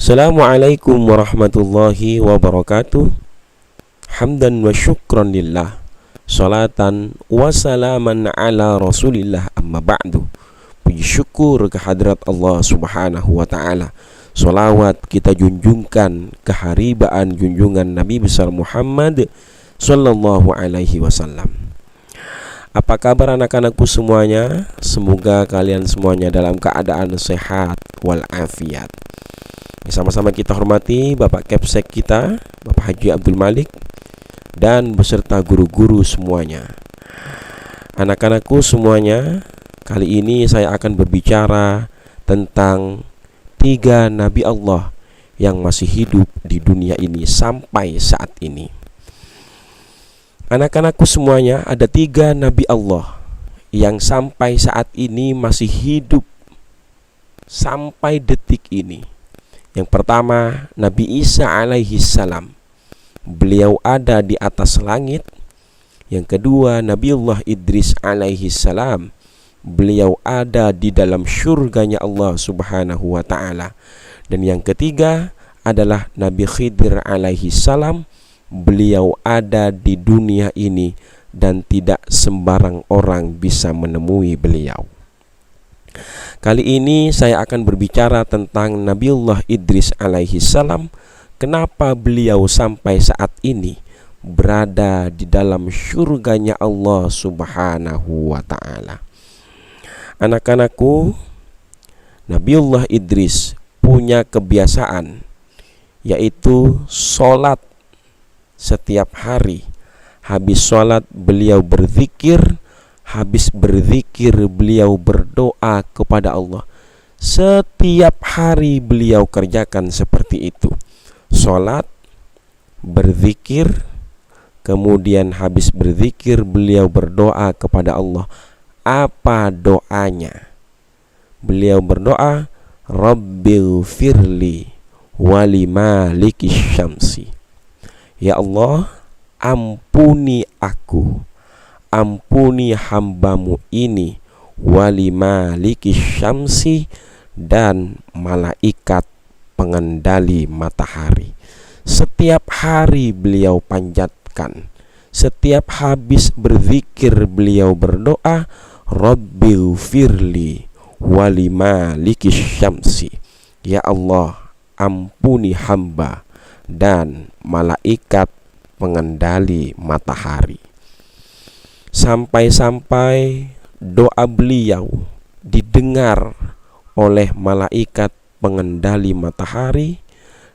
Assalamualaikum warahmatullahi wabarakatuh. Hamdan wa syukran lillah, salatan wa salaman ala rasulillah, amma ba'du. Puji syukur kehadrat Allah subhanahu wa ta'ala. Salawat kita junjungkan keharibaan junjungan Nabi besar Muhammad sallallahu alaihi wasallam. Apa kabar anak-anakku semuanya? Semoga kalian semuanya dalam keadaan sehat walafiat. Sama-sama kita hormati Bapak Kepsek kita, Bapak Haji Abdul Malik, dan beserta guru-guru semuanya. Anak-anakku semuanya, kali ini saya akan berbicara tentang 3 Nabi Allah yang masih hidup di dunia ini sampai saat ini. Anak-anakku semuanya, ada 3 Nabi Allah yang sampai saat ini masih hidup sampai detik ini. Yang pertama, Nabi Isa alaihi salam. Beliau ada di atas langit. Yang kedua, Nabiullah Idris alaihi salam. Beliau ada di dalam syurganya Allah subhanahu wa ta'ala. Dan yang ketiga adalah Nabi Khidir alaihi salam. Beliau ada di dunia ini dan tidak sembarang orang bisa menemui beliau. Kali ini saya akan berbicara tentang Nabiullah Idris alaihi salam. Kenapa beliau sampai saat ini berada di dalam syurganya Allah subhanahu wa ta'ala. Anak-anakku, Nabiullah Idris punya kebiasaan, yaitu sholat setiap hari. Habis sholat beliau berzikir, habis berzikir beliau berdoa kepada Allah. Setiap hari beliau kerjakan seperti itu. Sholat, berzikir, kemudian habis berzikir beliau berdoa kepada Allah. Apa doanya? Beliau berdoa, Rabbighfirli wali malikis syamsi. Ya Allah, ampuni aku, ampuni hambamu ini, wali malikis syamsi, dan malaikat pengendali matahari. Setiap hari beliau panjatkan, setiap habis berzikir beliau berdoa, Rabbighfirli wali malikis syamsi. Ya Allah, ampuni hamba dan malaikat pengendali matahari. Sampai-sampai doa beliau didengar oleh malaikat pengendali matahari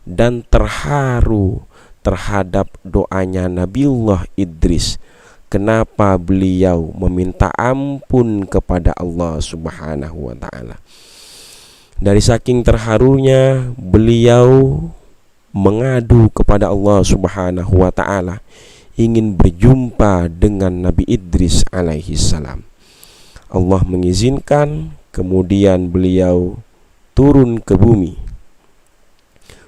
dan terharu terhadap doanya Nabiullah Idris. Kenapa beliau meminta ampun kepada Allah subhanahu wa ta'ala. Dari saking terharunya beliau mengadu kepada Allah subhanahu wa ta'ala, ingin berjumpa dengan Nabi Idris alaihi salam. Allah mengizinkan, kemudian beliau turun ke bumi,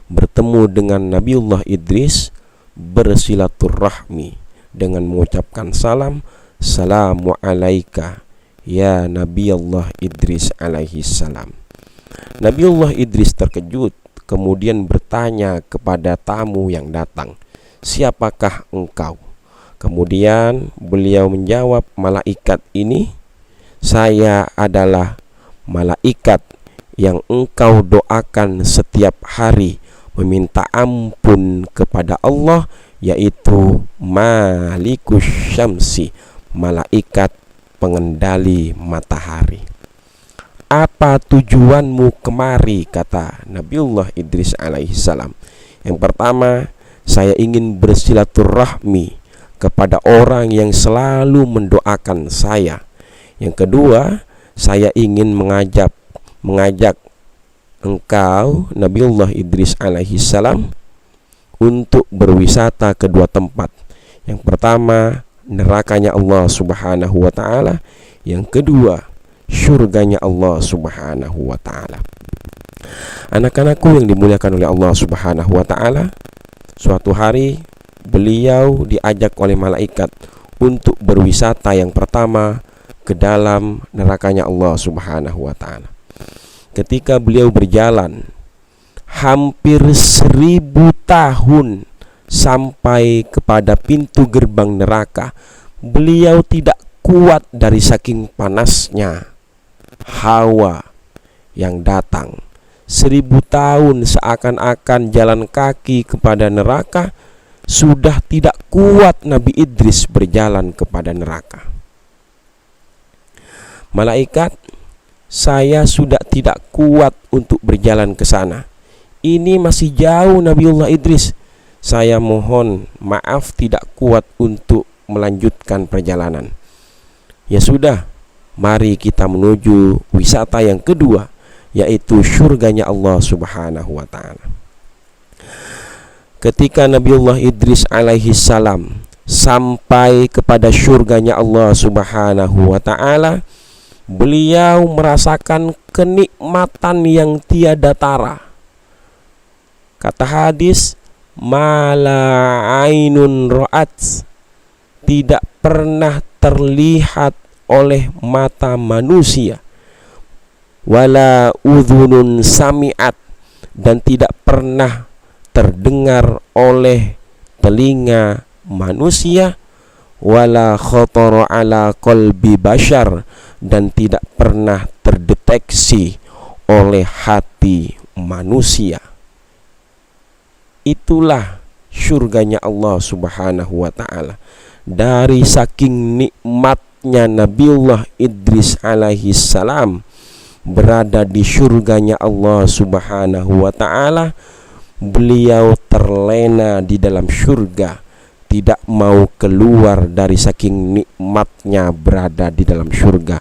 bertemu dengan Nabiullah Idris, bersilaturahmi dengan mengucapkan salam, Salamu alaika ya Nabiullah Idris alaihi salam. Nabiullah Idris terkejut, kemudian bertanya kepada tamu yang datang, siapakah engkau? Kemudian beliau menjawab, malaikat ini, saya adalah malaikat yang engkau doakan setiap hari meminta ampun kepada Allah, yaitu Malikus Syamsi, malaikat pengendali matahari. Apa tujuanmu kemari? Kata Nabiullah Idris alaihi salam. Yang pertama, saya ingin bersilaturahmi kepada orang yang selalu mendoakan saya. Yang kedua, saya ingin mengajak engkau Nabiullah Idris alaihi salam untuk berwisata ke 2 tempat. Yang pertama, nerakanya Allah subhanahu wa ta'ala. Yang kedua, syurganya Allah subhanahu wa ta'ala. Anak-anakku yang dimuliakan oleh Allah subhanahu wa ta'ala, suatu hari beliau diajak oleh malaikat untuk berwisata yang pertama ke dalam nerakanya Allah subhanahu wa ta'ala. Ketika beliau berjalan, hampir 1000 tahun sampai kepada pintu gerbang neraka. Beliau tidak kuat dari saking panasnya hawa yang datang. 1000 tahun seakan-akan jalan kaki kepada neraka. Sudah tidak kuat Nabi Idris berjalan kepada neraka. Malaikat, saya sudah tidak kuat untuk berjalan ke sana. Ini masih jauh Nabiullah Idris. Saya mohon maaf tidak kuat untuk melanjutkan perjalanan. Ya sudah, mari kita menuju wisata yang kedua, yaitu surganya Allah Subhanahu wa ta'ala. Ketika Nabiullah Idris alaihi salam sampai kepada surganya Allah Subhanahu wa ta'ala, beliau merasakan kenikmatan yang tiada tara. Kata hadis, mala ainun ra'at, tidak pernah terlihat oleh mata manusia, wala udhunun sami'at, dan tidak pernah terdengar oleh telinga manusia, wala khatara ala qalbi bashar, dan tidak pernah terdeteksi oleh hati manusia. Itulah surganya Allah Subhanahu wa ta'ala. Dari saking nikmatnya Nabiullah Idris alaihi salam berada di surganya Allah Subhanahu wa ta'ala, beliau terlena di dalam surga, tidak mau keluar dari saking nikmatnya berada di dalam surga.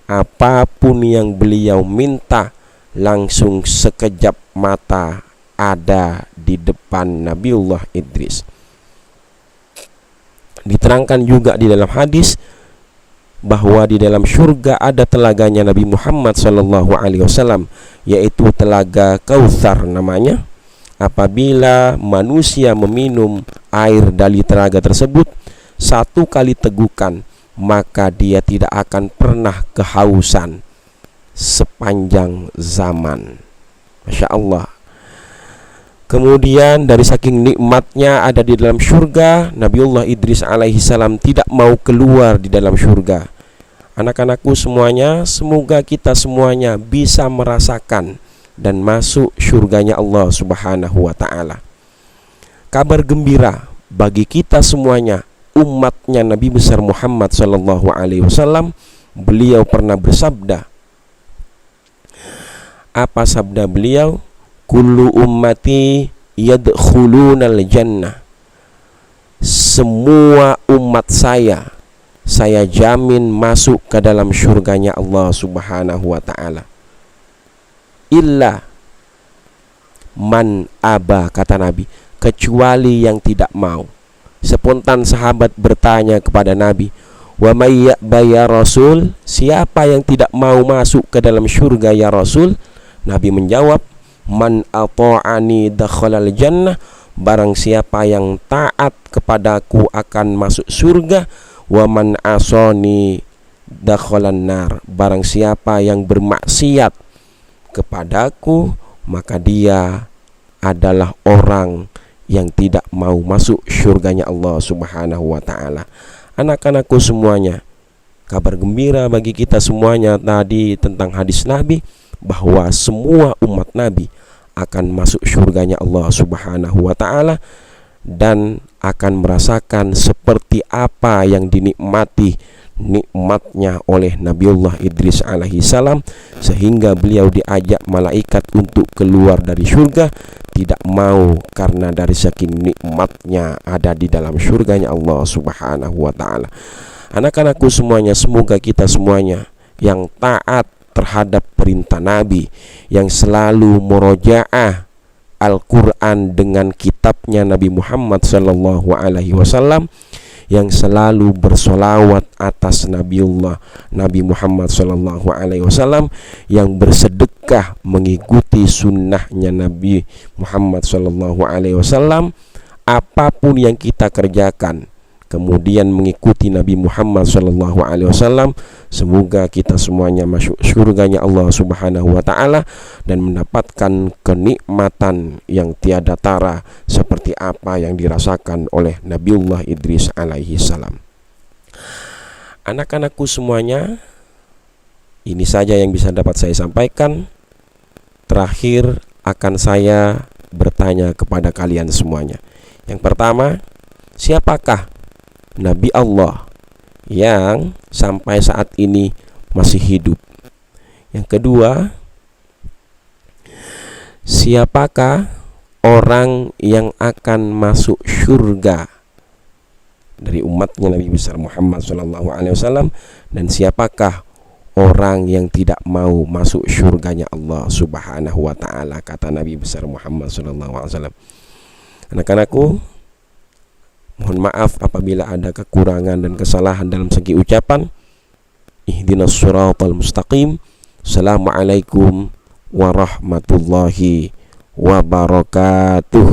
Apapun yang beliau minta, langsung sekejap mata ada di depan Nabiullah Idris. Diterangkan juga di dalam hadis bahwa di dalam surga ada telaganya Nabi Muhammad SAW, yaitu telaga Kautsar namanya. Apabila manusia meminum air dari telaga tersebut 1 kali tegukan, maka dia tidak akan pernah kehausan sepanjang zaman. Masya Allah. Kemudian dari saking nikmatnya ada di dalam surga, Nabiullah Idris alaihi salam tidak mau keluar di dalam surga. Anak-anakku semuanya, semoga kita semuanya bisa merasakan dan masuk surganya Allah Subhanahu wa ta'ala. Kabar gembira bagi kita semuanya, umatnya Nabi besar Muhammad sallallahu alaihi wasallam. Beliau pernah bersabda. Apa sabda beliau? Kullu ummati yadkhulunal jannah. Semua umat saya jamin masuk ke dalam surganya Allah Subhanahu wa ta'ala. Illa man aba, kata Nabi, kecuali yang tidak mau. Spontan sahabat bertanya kepada Nabi, wa may ya'ba ya Rasul, siapa yang tidak mau masuk ke dalam surga ya Rasul? Nabi menjawab, man ata'ani dakhalal jannah, barang siapa yang taat kepadaku akan masuk surga. Wa man asani dakhalan nar, barang siapa yang bermaksiat kepadaku, maka dia adalah orang yang tidak mau masuk surganya Allah Subhanahu wa ta'ala. Anak-anakku semuanya, kabar gembira bagi kita semuanya tadi tentang hadis Nabi, bahwa semua umat Nabi akan masuk surganya Allah Subhanahu wa ta'ala dan akan merasakan seperti apa yang dinikmati nikmatnya oleh Nabiullah Idris alaihi salam, sehingga beliau diajak malaikat untuk keluar dari surga, tidak mau karena dari saking nikmatnya ada di dalam surganya Allah Subhanahu wa ta'ala. Anak-anakku semuanya, semoga kita semuanya yang taat terhadap perintah Nabi, yang selalu murojaah Al-Quran dengan kitabnya Nabi Muhammad sallallahu alaihi wasallam, yang selalu bersolawat atas Nabiullah Nabi Muhammad sallallahu alaihi wasallam, yang bersedekah mengikuti sunnahnya Nabi Muhammad sallallahu alaihi wasallam. Apapun yang kita kerjakan, kemudian mengikuti Nabi Muhammad SAW. Semoga kita semuanya masuk surganya Allah Subhanahu wa Ta'ala dan mendapatkan kenikmatan yang tiada tara seperti apa yang dirasakan oleh Nabiullah Idris alaihi salam. Anak-anakku semuanya, ini saja yang bisa dapat saya sampaikan. Terakhir akan saya bertanya kepada kalian semuanya. Yang pertama, siapakah Nabi Allah yang sampai saat ini masih hidup? Yang kedua, siapakah orang yang akan masuk surga dari umatnya Nabi besar Muhammad SAW, dan siapakah orang yang tidak mau masuk surganya Allah Subhanahu wa Ta'ala, kata Nabi besar Muhammad SAW. Anak-anakku, mohon maaf apabila ada kekurangan dan kesalahan dalam segi ucapan. Ihdinas siratal mustaqim. Assalamualaikum warahmatullahi wabarakatuh.